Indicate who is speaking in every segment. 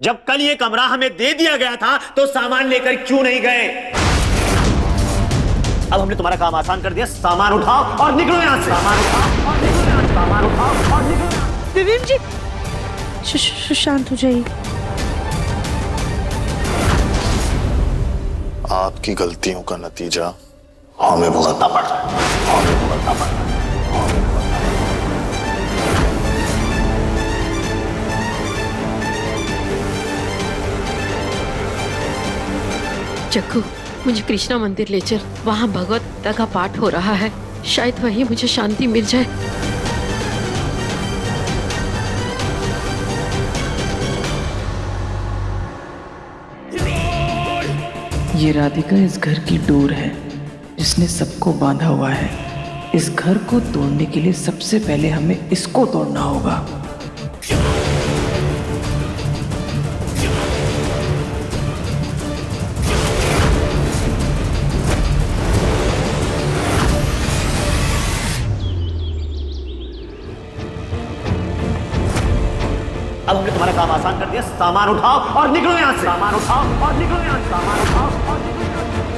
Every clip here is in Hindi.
Speaker 1: जब कल ये कमरा हमें दे दिया गया था तो सामान लेकर क्यों नहीं गए? अब हमने तुम्हारा काम आसान कर दिया। सामान उठाओ और निकलो यहां से। सामान उठाओ और निकलो यहां से। सामान उठाओ और निकलो।
Speaker 2: विवेक जी, शांत हो जाइए।
Speaker 3: आपकी गलतियों का नतीजा हमें भुगतना पड़ रहा है। हमें भुगतना पड़ रहा है।
Speaker 4: जग्गू, मुझे कृष्णा मंदिर ले चल। वहाँ भगवत गीता का पाठ हो रहा है, शायद वहीं मुझे शांति मिल जाए।
Speaker 5: ये राधिका इस घर की डोर है जिसने सबको बांधा हुआ है। इस घर को तोड़ने के लिए सबसे पहले हमें इसको तोड़ना होगा।
Speaker 1: अब हमने तुम्हारा काम आसान कर दिया। सामान उठाओ और निकलो यहां से। सामान उठाओ और निकलो यहां से। सामान उठाओ और निकलो यहां
Speaker 3: से।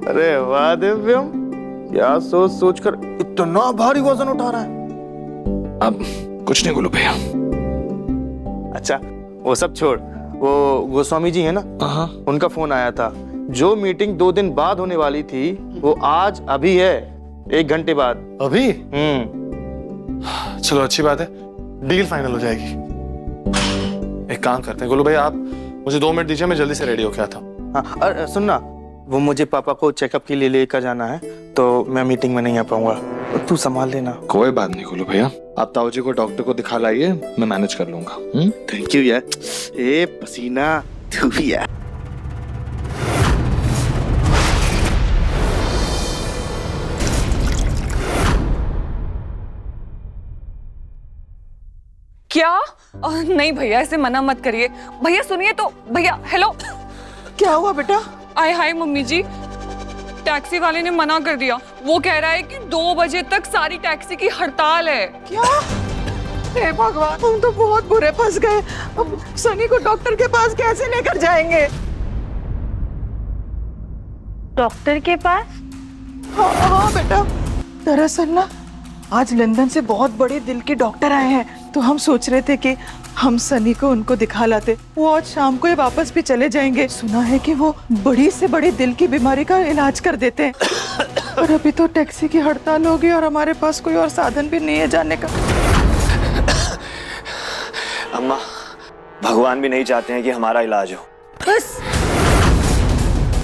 Speaker 3: अरे वाह दिव्यम, क्या सोच सोचकर इतना भारी वजन उठा रहा है।
Speaker 6: अब कुछ नहीं बोलो भैया।
Speaker 3: अच्छा वो सब छोड़, वो गोस्वामी जी है ना, उनका फोन आया था। जो मीटिंग 2 दिन बाद होने वाली थी वो आज अभी है, 1 घंटे बाद।
Speaker 7: अभी? चलो अच्छी बात है, डील फाइनल हो जाएगी। एक काम करते हैं गोलू भाई, आप मुझे 2 मिनट दीजिए, मैं जल्दी से रेडी होके आता हूँ।
Speaker 3: हाँ, और सुनना, वो मुझे पापा को चेकअप के लिए लेकर जाना है तो मैं मीटिंग में नहीं आ पाऊंगा, तू संभाल लेना।
Speaker 6: कोई बात नहीं गोलू भैया, आप ताऊ जी को डॉक्टर को दिखा लाइए, मैं मैनेज कर लूंगा।
Speaker 3: थैंक यू यार। ए पसीना, तू भी यार।
Speaker 8: क्या? नहीं भैया, ऐसे मना मत करिए। भैया सुनिए तो। भैया हेलो।
Speaker 5: क्या हुआ बेटा?
Speaker 8: आय हाय मम्मी जी, टैक्सी वाले ने मना कर दिया। वो कह रहा है कि 2 बजे तक सारी टैक्सी की हड़ताल है।
Speaker 5: क्या? हे भगवान, हम तो बहुत बुरे फंस गए। अब सनी को डॉक्टर के पास कैसे लेकर जाएंगे?
Speaker 2: डॉक्टर के पास?
Speaker 5: हाँ बेटा, दरअसल ना आज लंदन से बहुत बड़े दिल के डॉक्टर आए हैं, तो हम सोच रहे थे कि हम सनी को उनको दिखा लाते। वो आज शाम को ही वापस भी चले जाएंगे। सुना है कि वो बड़ी से बड़ी दिल की बीमारी का इलाज कर देते हैं। और अभी तो टैक्सी की हड़ताल होगी और हमारे पास कोई और साधन भी नहीं है जाने का।
Speaker 1: अम्मा, भगवान भी नहीं चाहते हैं कि हमारा इलाज हो।
Speaker 8: बस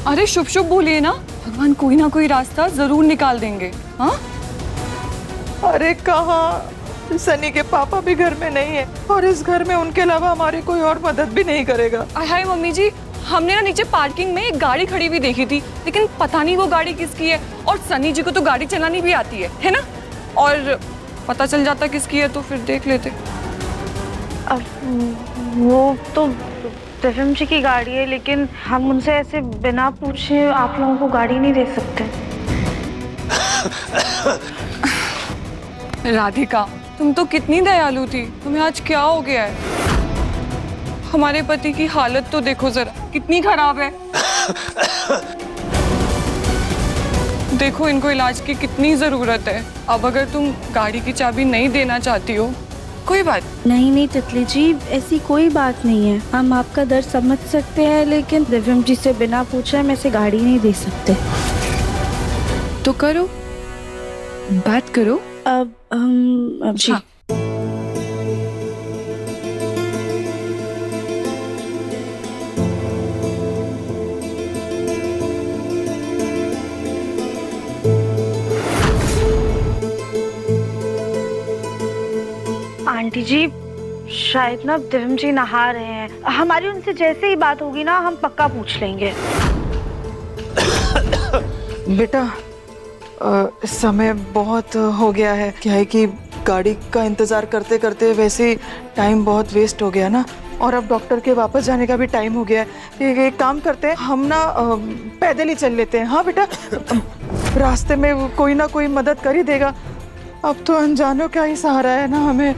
Speaker 8: अरे शुभ शुभ बोलिए ना, भगवान कोई ना कोई रास्ता जरूर निकाल देंगे। हाँ
Speaker 5: अरे कहाँ, सनी के पापा भी घर में नहीं है और इस घर में उनके अलावा हमारी कोई और मदद भी नहीं करेगा।
Speaker 8: हाय मम्मी जी, हमने ना नीचे पार्किंग में एक गाड़ी खड़ी हुई देखी थी, लेकिन पता नहीं वो गाड़ी किसकी है। और सनी जी को तो गाड़ी चलानी भी आती है ना? और पता चल जाता किसकी है तो फिर देख लेते।
Speaker 2: अब वो तो दिव्यम जी की गाड़ी है, लेकिन हम उनसे ऐसे बिना पूछे आप लोगों को गाड़ी नहीं दे सकते।
Speaker 8: राधिका, तुम तो कितनी दयालु थी, तुम्हें आज क्या हो गया है? हमारे पति की हालत तो देखो जरा, कितनी खराब है। देखो इनको इलाज की कितनी जरूरत है। अब अगर तुम गाड़ी की चाबी नहीं देना चाहती हो, कोई बात
Speaker 2: नहीं तितली जी, ऐसी कोई बात नहीं है। हम आपका दर्द समझ सकते हैं, लेकिन दिव्यम जी से बिना पूछे हम ऐसे गाड़ी नहीं दे सकते।
Speaker 8: तो करो, बात करो।
Speaker 2: अब हम जी
Speaker 8: हाँ।
Speaker 2: आंटी जी, शायद ना दिव्यम जी नहा रहे हैं। हमारी उनसे जैसे ही बात होगी ना, हम पक्का पूछ लेंगे।
Speaker 5: बेटा समय बहुत हो गया है। क्या है कि गाड़ी का इंतजार करते करते वैसे ही टाइम बहुत वेस्ट हो गया ना, और अब डॉक्टर के वापस जाने का भी टाइम हो गया है। एक काम करते हैं, हम ना पैदल ही चल लेते हैं। हाँ बेटा, रास्ते में कोई ना कोई मदद कर ही देगा। अब तो अनजानों का ही सहारा है ना हमें।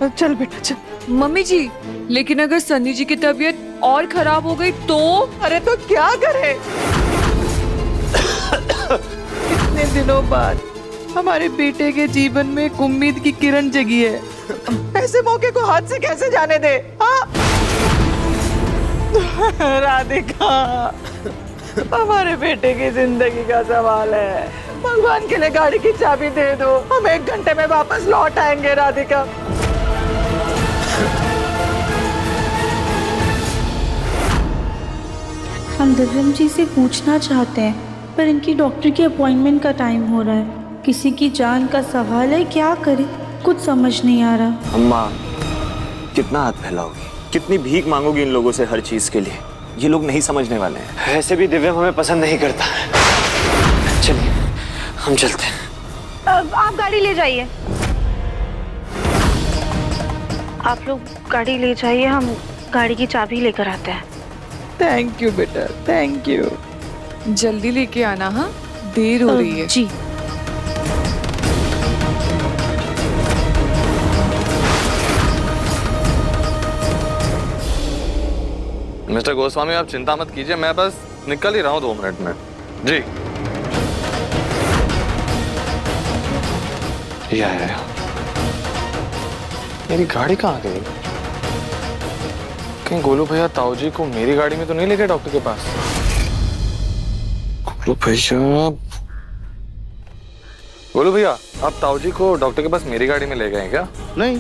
Speaker 5: चल बेटा चल।
Speaker 8: मम्मी जी, लेकिन अगर सन्नी जी की तबीयत और खराब हो गई तो?
Speaker 5: अरे तो क्या करे? इतने दिनों बाद हमारे बेटे के जीवन में एक उम्मीद की किरण जगी है। ऐसे मौके को हाथ से कैसे जाने दे? हाँ? राधिका, हमारे बेटे की जिंदगी का सवाल है। भगवान के लिए गाड़ी की चाबी दे दो, हम 1 घंटे में वापस लौट आएंगे। राधिका,
Speaker 2: हम दिव्यम जी से पूछना चाहते हैं, पर इनकी डॉक्टर की अपॉइंटमेंट का टाइम हो रहा है। किसी की जान का सवाल है, क्या करें कुछ समझ नहीं आ रहा।
Speaker 1: अम्मा, कितना हाथ फैलाओगी, कितनी भीख मांगोगी इन लोगों से हर चीज के लिए? ये लोग नहीं समझने वाले हैं। वैसे भी दिव्यम हमें पसंद नहीं करता है। चलिए हम चलते हैं।
Speaker 2: आप गाड़ी ले जाइए, आप लोग गाड़ी ले जाइए, हम गाड़ी की चाबी लेकर आते हैं।
Speaker 5: थैंक यू बेटा, थैंक यू।
Speaker 8: जल्दी लेके आना, हाँ देर हो रही है।
Speaker 2: जी।
Speaker 7: मिस्टर गोस्वामी, आप चिंता मत कीजिए, मैं बस निकल ही रहा हूँ 2 मिनट में। जी। या मेरी गाड़ी कहाँ गई? कहीं गोलू भैया ताऊ जी को मेरी गाड़ी में तो नहीं ले गए डॉक्टर के पास? गोलू भैया, आप ताऊ जी को डॉक्टर के पास मेरी गाड़ी में ले गए क्या?
Speaker 3: नहीं,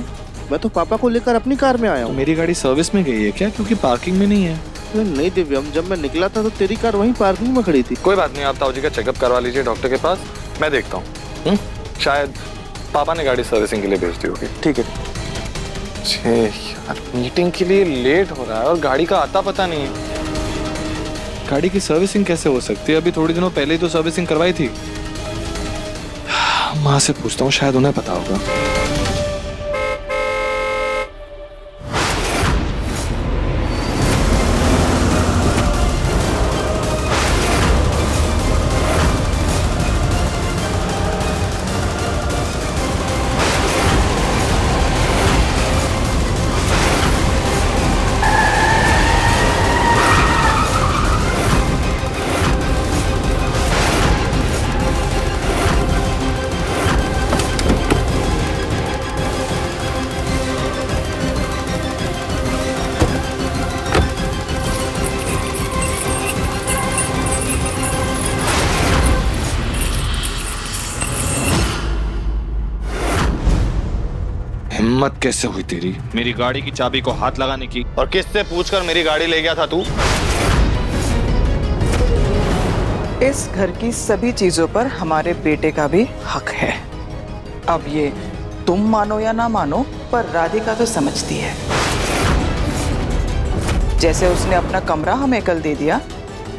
Speaker 3: मैं तो पापा को लेकर अपनी कार में आया हूँ।
Speaker 6: मेरी गाड़ी सर्विस में गई है क्या? क्योंकि पार्किंग में नहीं है।
Speaker 3: नहीं दिव्यम, जब मैं निकला था तो तेरी कार वहीं पार्किंग में खड़ी थी।
Speaker 7: कोई बात नहीं, आप ताऊ जी का चेकअप करवा लीजिए डॉक्टर के पास, मैं देखता हूँ। शायद पापा ने गाड़ी सर्विसिंग के लिए भेज दी होगी।
Speaker 3: ठीक है।
Speaker 7: यार, मीटिंग के लिए लेट हो रहा है और गाड़ी का आता पता नहीं है।
Speaker 6: गाड़ी की सर्विसिंग कैसे हो सकती है? अभी थोड़ी दिनों पहले ही तो सर्विसिंग करवाई थी। माँ से पूछता हूँ, शायद उन्हें पता होगा। हिम्मत कैसे हुई तेरी मेरी गाड़ी की चाबी को हाथ लगाने की?
Speaker 7: और किससे पूछकर मेरी गाड़ी ले गया था तू?
Speaker 5: इस घर की सभी चीजों पर हमारे बेटे का भी हक है। अब ये तुम मानो या ना मानो, पर राधिका तो समझती है। जैसे उसने अपना कमरा हमें कल दे दिया,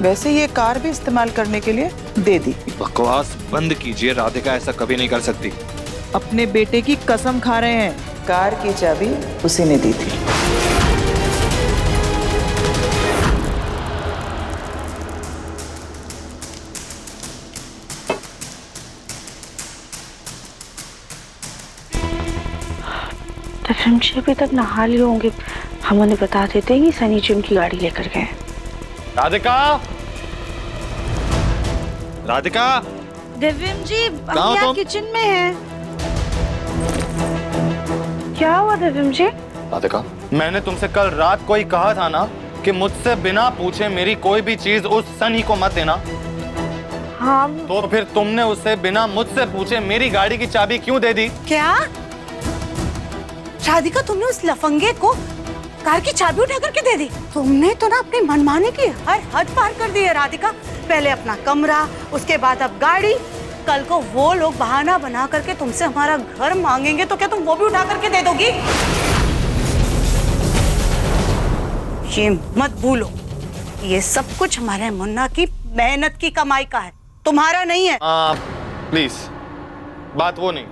Speaker 5: वैसे ये कार भी इस्तेमाल करने के लिए दे दी।
Speaker 6: बकवास बंद कीजिए, राधिका ऐसा कभी नहीं कर सकती।
Speaker 5: अपने बेटे की कसम खा रहे हैं, कार की चाबी उसी ने दी थी।
Speaker 2: दिव्यम जी अभी तक नहा लिए होंगे, हम उन्हें बता देते हैं कि सनी जी उनकी गाड़ी लेकर गए।
Speaker 7: राधिका, राधिका,
Speaker 2: दिव्यम जी
Speaker 7: कहाँ हो तुम?
Speaker 2: किचन में है। क्या हुआ दिव्यम जी?
Speaker 7: राधिका, मैंने तुमसे कल रात को ही कहा था ना कि मुझसे बिना पूछे मेरी कोई भी चीज उस सनी को मत देना।
Speaker 2: हाँ।
Speaker 7: तो फिर तुमने उसे बिना मुझसे पूछे मेरी गाड़ी की चाबी क्यों दे दी?
Speaker 9: क्या राधिका, तुमने उस लफंगे को कार की चाबी उठा करके दे दी? तुमने तो ना अपनी मनमानी की हर हद पार कर दी है राधिका। पहले अपना कमरा, उसके बाद अब गाड़ी। कल को वो लोग बहाना बना करके तुमसे हमारा घर मांगेंगे तो क्या तुम वो भी उठा करके दे दोगी? ये मत भूलो, ये सब कुछ हमारे मुन्ना की मेहनत की कमाई का है, तुम्हारा नहीं है।
Speaker 7: प्लीज, बात वो नहीं।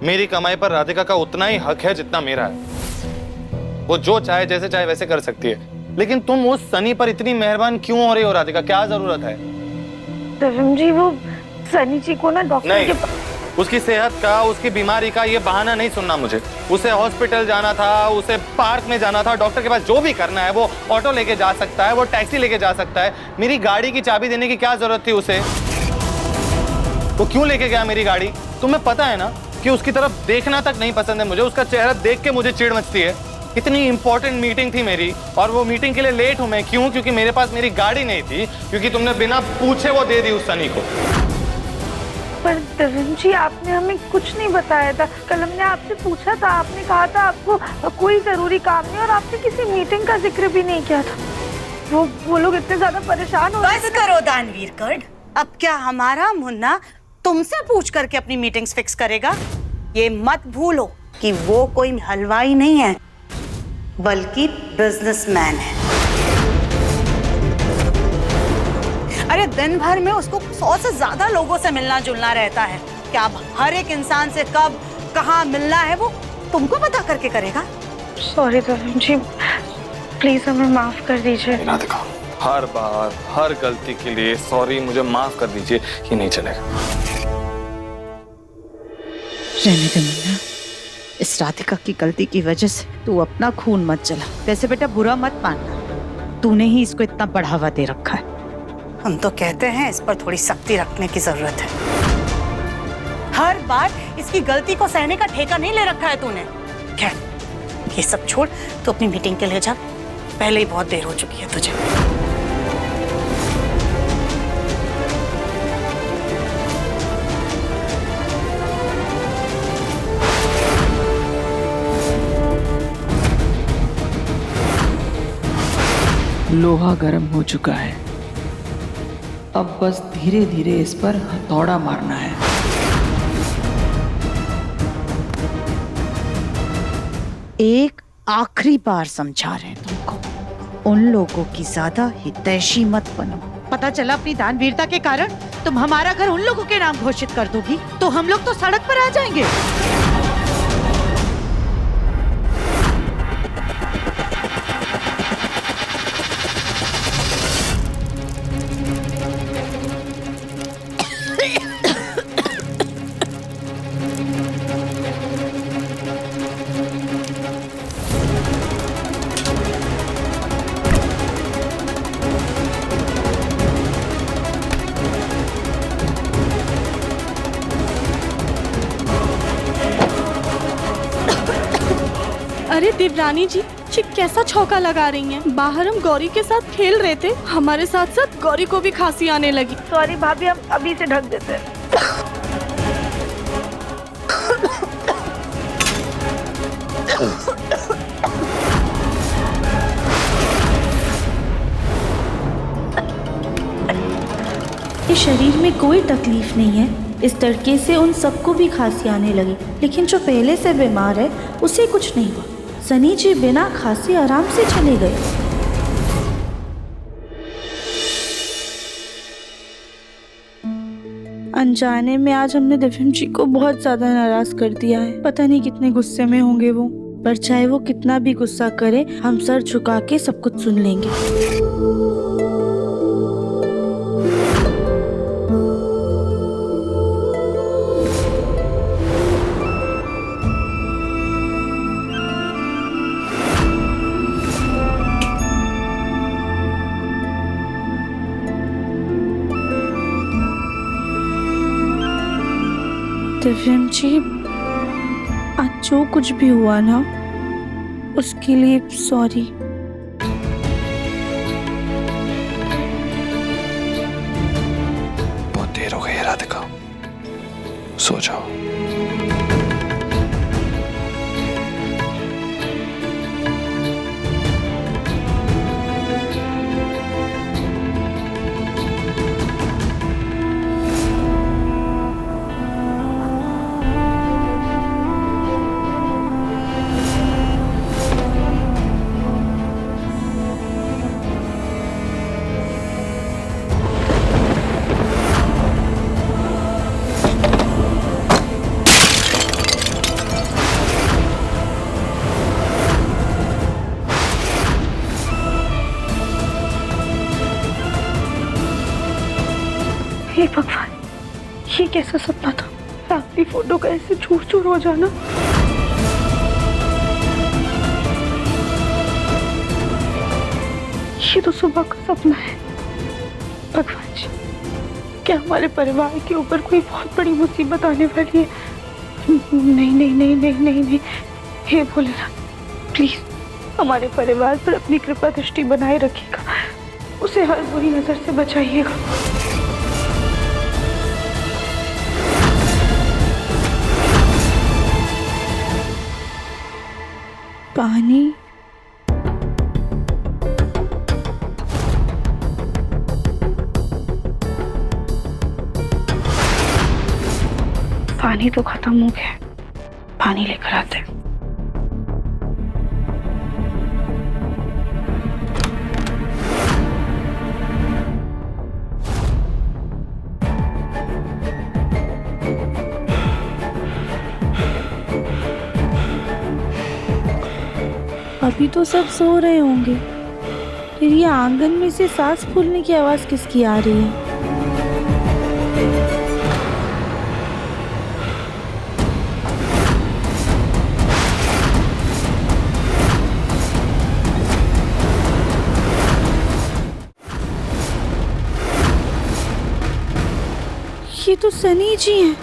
Speaker 7: मेरी कमाई पर राधिका का उतना ही हक है जितना मेरा है।
Speaker 3: वो जो चाहे जैसे चाहे वैसे कर सकती है, लेकिन तुम उस सनी पर इतनी मेहरबान क्यों हो रही हो राधिका? क्या जरूरत है?
Speaker 2: दिव्यम जी वो सनी जी को ना डॉक्टर
Speaker 3: नहीं,
Speaker 2: के
Speaker 3: उसकी सेहत का, उसकी बीमारी का ये बहाना नहीं सुनना मुझे। उसे हॉस्पिटल जाना था, उसे पार्क में जाना था, डॉक्टर के पास जो भी करना है वो ऑटो लेके जा सकता है, वो टैक्सी लेके जा सकता है। मेरी गाड़ी की चाबी देने की क्या जरूरत थी उसे? वो क्यों लेके गया मेरी गाड़ी? तुम्हें पता है ना कि उसकी तरफ देखना तक नहीं पसंद है मुझे, उसका चेहरा देख के मुझे चिढ़ मचती है। इतनी इंपॉर्टेंट मीटिंग थी मेरी और वो मीटिंग के लिए लेट हूं मैं। क्यों? क्योंकि मेरे पास मेरी गाड़ी नहीं थी, क्योंकि तुमने बिना पूछे वो दे दी उस सनी को।
Speaker 2: पर दिव्यम जी आपने हमें कुछ नहीं बताया था। कल हमने आपसे पूछा था, आपने कहा था आपको कोई जरूरी काम नहीं और आपने किसी मीटिंग का जिक्र भी नहीं किया था। वो लोग इतने ज्यादा परेशान हो रहे थे।
Speaker 9: बस करो दानवीर कर्ड, अब क्या हमारा मुन्ना तुमसे पूछ करके अपनी मीटिंग्स फिक्स करेगा? ये मत भूलो कि वो कोई हलवाई नहीं है बल्कि बिजनेसमैन है। अरे दिन भर में उसको 100 से ज्यादा लोगों से मिलना जुलना रहता है। क्या अब हर एक इंसान से कब कहाँ मिलना है वो तुमको पता करके करेगा?
Speaker 2: सॉरी दिव्यम जी, प्लीज हमें माफ कर दीजिए।
Speaker 3: राधिका, हर बार हर गलती के लिए सॉरी, मुझे माफ कर दीजिए, ये नहीं चलेगा।
Speaker 10: रहने दे मुन्ना, इस राधिका की गलती की वजह से तू अपना खून मत जला। वैसे बेटा बुरा मत मानना, तूने ही इसको इतना बढ़ावा दे रखा है।
Speaker 9: हम तो कहते हैं इस पर थोड़ी सख्ती रखने की जरूरत है। हर बार इसकी गलती को सहने का ठेका नहीं ले रखा है तूने। खैर ये सब छोड़, तो अपनी मीटिंग के लिए जा, पहले ही बहुत देर हो चुकी है तुझे।
Speaker 5: लोहा गर्म हो चुका है, अब बस धीरे धीरे इस पर हथौड़ा मारना है।
Speaker 10: एक आखिरी बार समझा रहे हैं तुमको, उन लोगों की ज्यादा हितैषी मत बनो। पता चला अपनी दानवीरता के कारण तुम हमारा घर उन लोगों के नाम घोषित कर दोगी तो हम लोग तो सड़क पर आ जाएंगे।
Speaker 11: अरे देवरानी जी कैसा छौका लगा रही हैं? बाहर हम गौरी के साथ खेल रहे थे, हमारे साथ साथ गौरी को भी खांसी आने लगी।
Speaker 2: सॉरी भाभी, हम अभी से ढक देते हैं।
Speaker 11: शरीर में कोई तकलीफ नहीं है, इस तड़के से उन सबको भी खांसी आने लगी, लेकिन जो पहले से बीमार है उसे कुछ नहीं हुआ। सनी जी बिना खांसी आराम से चले गए। अनजाने में आज हमने दिव्यम जी को बहुत ज्यादा नाराज कर दिया है। पता नहीं कितने गुस्से में होंगे वो, पर चाहे वो कितना भी गुस्सा करे, हम सर झुका के सब कुछ सुन लेंगे। दिव्यम जी, आज जो कुछ भी हुआ ना, उसके लिए सॉरी।
Speaker 6: बहुत देर हो गई है राधिका, सो जाओ।
Speaker 2: हे भगवान, ये कैसा सपना था? फैमिली फोटो का ऐसे चूर चूर हो जाना। ये तो सुबह का सपना है। भगवान जी, क्या हमारे परिवार के ऊपर कोई बहुत बड़ी मुसीबत आने वाली है? नहीं नहीं नहीं नहीं नहीं नहीं, हे भोलेनाथ, प्लीज हमारे परिवार पर अपनी कृपा दृष्टि बनाए रखिएगा, उसे हर बुरी नजर से बचाइएगा।
Speaker 11: पानी,
Speaker 2: पानी तो खत्म हो गया, पानी लेकर आते हैं।
Speaker 11: अभी तो सब सो रहे होंगे, फिर ये आंगन में से सांस फूलने की आवाज किसकी आ रही है? ये तो सनी जी हैं।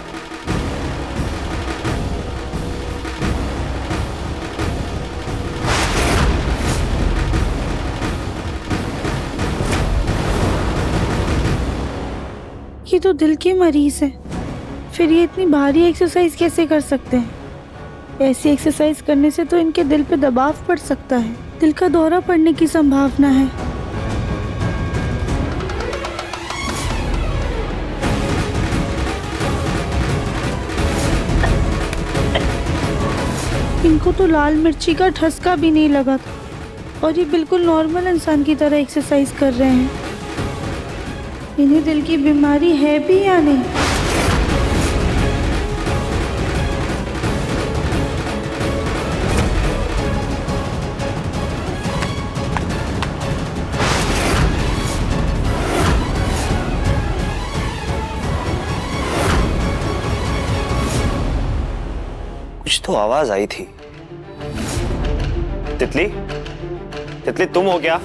Speaker 11: ये तो दिल के मरीज हैं, फिर ये इतनी भारी एक्सरसाइज कैसे कर सकते हैं? ऐसी एक्सरसाइज करने से तो इनके दिल पे दबाव पड़ सकता है, दिल का दौरा पड़ने की संभावना है। इनको तो लाल मिर्ची का ठसका भी नहीं लगा था और ये बिल्कुल नॉर्मल इंसान की तरह एक्सरसाइज कर रहे हैं। इन्हें दिल की बीमारी है भी या नहीं?
Speaker 1: कुछ तो आवाज आई थी। तितली, तितली तुम हो क्या?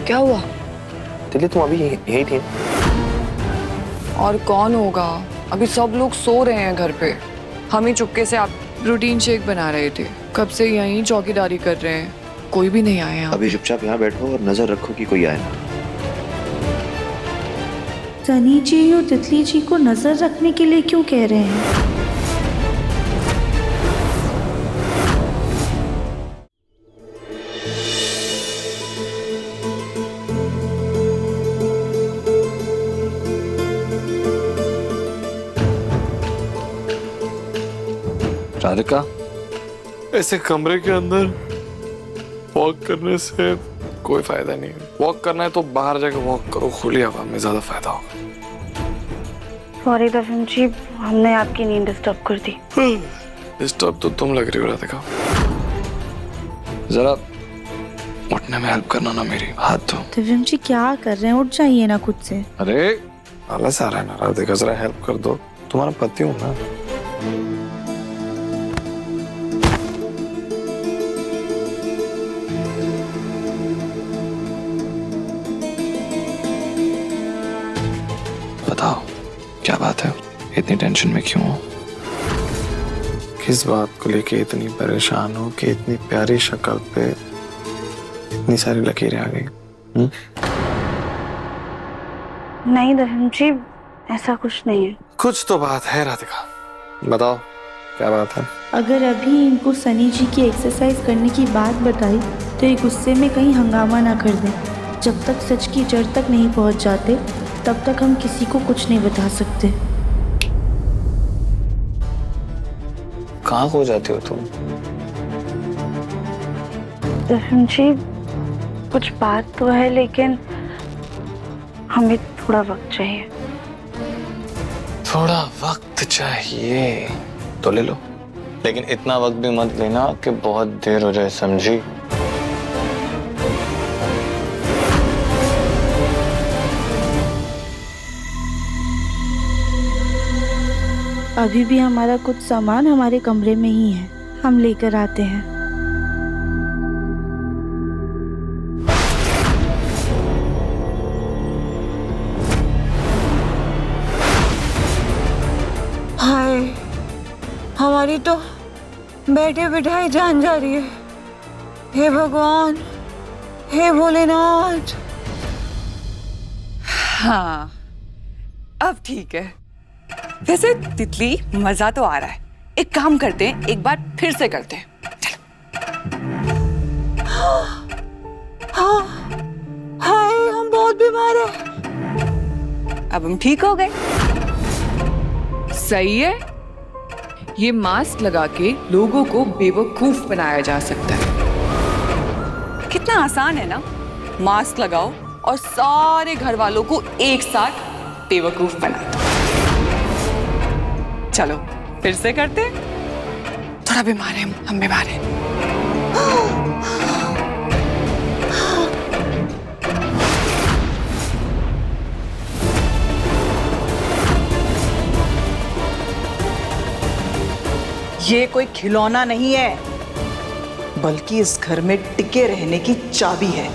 Speaker 8: क्या हुआ?
Speaker 1: तितली तुम अभी यही थी?
Speaker 8: और कौन होगा? अभी सब लोग सो रहे हैं घर पे। हम ही चुपके से आप प्रोटीन शेक बना रहे थे, कब से यहीं चौकीदारी कर रहे हैं, कोई भी नहीं आया।
Speaker 1: अभी चुपचाप यहाँ बैठो और नजर रखो कि कोई आए ना।
Speaker 11: सनी जी और तितली जी को नजर रखने के लिए क्यों कह रहे हैं?
Speaker 6: राधिका,
Speaker 7: ऐसे कमरे के अंदर वॉक करने से कोई फायदा नहीं है। वॉक करना है तो बाहर जाकर वॉक करो, खुली हवा में, ज्यादा फायदा होगा।
Speaker 2: सॉरी दफन जी, हमने आपकी नींद डिस्टर्ब कर दी।
Speaker 7: डिस्टर्ब तो तुम लग रही हो राधिका।
Speaker 6: जरा उठने में हेल्प करना ना मेरी, हाथ धो।
Speaker 11: दिव्यम जी क्या कर रहे हैं? उठ जाइए ना खुद से।
Speaker 6: अरे
Speaker 7: आलस आ रहा है ना राधिका, जरा हेल्प कर दो, तुम्हारा पति हूं ना।
Speaker 6: बताओ क्या बात है, इतनी टेंशन में क्यों हो?
Speaker 7: किस बात को लेके इतनी परेशान हो कि इतनी प्यारी शक्ल पे इतनी सारी लकीरें आ गई?
Speaker 2: नहीं दफन जी, ऐसा कुछ नहीं है।
Speaker 7: कुछ तो बात है राधिका, बताओ क्या बात है?
Speaker 11: अगर अभी इनको सनी जी की एक्सरसाइज करने की बात बताई तो ये गुस्से में कहीं हंगामा ना कर दें। जब तक सच की जड़ तक नहीं पहुंच जाते तब तक हम किसी को कुछ नहीं बता सकते।
Speaker 7: कहाँ खो जाती हो तुम?
Speaker 2: दफन जी, कुछ बात तो है लेकिन हमें थोड़ा वक्त चाहिए।
Speaker 7: थोड़ा वक्त चाहिए तो ले लो,
Speaker 12: लेकिन इतना वक्त भी मत लेना कि बहुत देर हो जाए, समझी?
Speaker 11: अभी भी हमारा कुछ सामान हमारे कमरे में ही है, हम लेकर आते हैं।
Speaker 2: हाय, हमारी तो बैठे बिठाए जान जा रही है। हे भगवान, हे भोलेनाथ।
Speaker 8: हाँ, अब ठीक है। वैसे तितली, मजा तो आ रहा है। एक काम करते हैं, एक बार फिर से करते हैं।
Speaker 2: हाँ, हाय, हम बहुत बीमार हैं।
Speaker 8: अब हम ठीक हो गए। सही है। ये मास्क लगा के लोगों को बेवकूफ बनाया जा सकता है। कितना आसान है ना? मास्क लगाओ और सारे घर वालों को एक साथ बेवकूफ बना दो। चलो फिर से करते हैं। थोड़ा बीमार है, हम बीमार हैं।
Speaker 5: ये कोई खिलौना नहीं है, बल्कि इस घर में टिके रहने की चाबी है।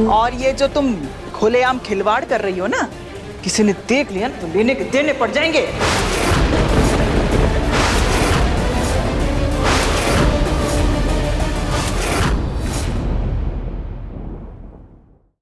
Speaker 5: और ये जो तुम खुलेआम खिलवाड़ कर रही हो ना, किसी ने देख लिया तो लेने के देने पड़ जाएंगे।